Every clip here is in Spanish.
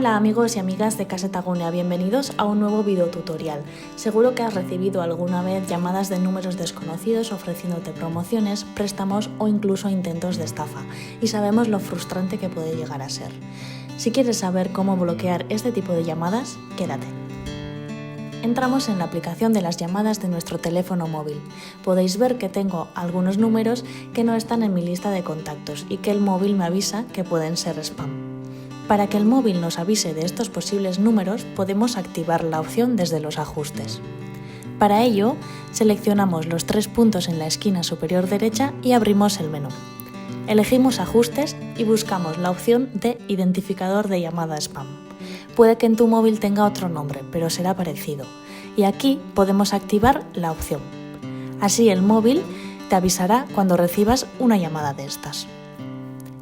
Hola amigos y amigas de Caseta Gunea, bienvenidos a un nuevo video tutorial. Seguro que has recibido alguna vez llamadas de números desconocidos ofreciéndote promociones, préstamos o incluso intentos de estafa, y sabemos lo frustrante que puede llegar a ser. Si quieres saber cómo bloquear este tipo de llamadas, quédate. Entramos en la aplicación de las llamadas de nuestro teléfono móvil. Podéis ver que tengo algunos números que no están en mi lista de contactos y que el móvil me avisa que pueden ser spam. Para que el móvil nos avise de estos posibles números, podemos activar la opción desde los ajustes. Para ello, seleccionamos los 3 puntos en la esquina superior derecha y abrimos el menú. Elegimos Ajustes y buscamos la opción de Identificador de llamada spam. Puede que en tu móvil tenga otro nombre, pero será parecido. Y aquí podemos activar la opción. Así el móvil te avisará cuando recibas una llamada de estas.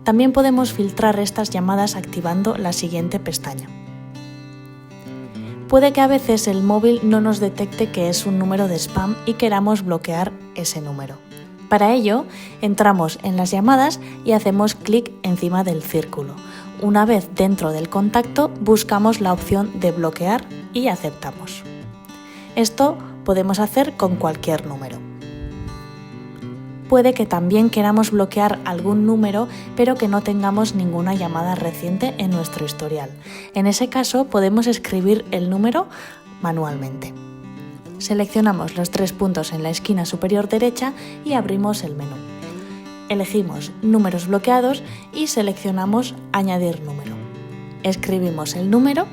También podemos filtrar estas llamadas activando la siguiente pestaña. Puede que a veces el móvil no nos detecte que es un número de spam y queramos bloquear ese número. Para ello, entramos en las llamadas y hacemos clic encima del círculo. Una vez dentro del contacto, buscamos la opción de bloquear y aceptamos. Esto podemos hacer con cualquier número. Puede que también queramos bloquear algún número, pero que no tengamos ninguna llamada reciente en nuestro historial. En ese caso, podemos escribir el número manualmente. Seleccionamos los 3 puntos en la esquina superior derecha y abrimos el menú. Elegimos Números bloqueados y seleccionamos Añadir número. Escribimos el número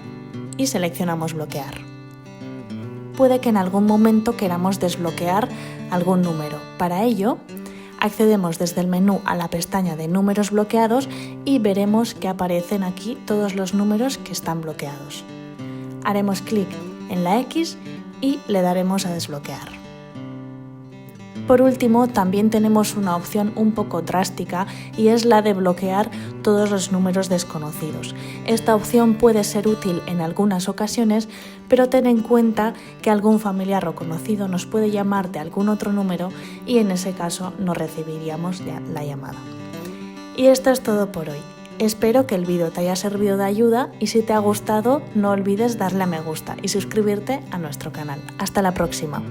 y seleccionamos Bloquear. Puede que en algún momento queramos desbloquear algún número. Para ello, accedemos desde el menú a la pestaña de Números bloqueados y veremos que aparecen aquí todos los números que están bloqueados. Haremos clic en la X y le daremos a desbloquear. Por último, también tenemos una opción un poco drástica y es la de bloquear todos los números desconocidos. Esta opción puede ser útil en algunas ocasiones, pero ten en cuenta que algún familiar o conocido nos puede llamar de algún otro número y en ese caso no recibiríamos la llamada. Y esto es todo por hoy. Espero que el vídeo te haya servido de ayuda y si te ha gustado no olvides darle a me gusta y suscribirte a nuestro canal. Hasta la próxima.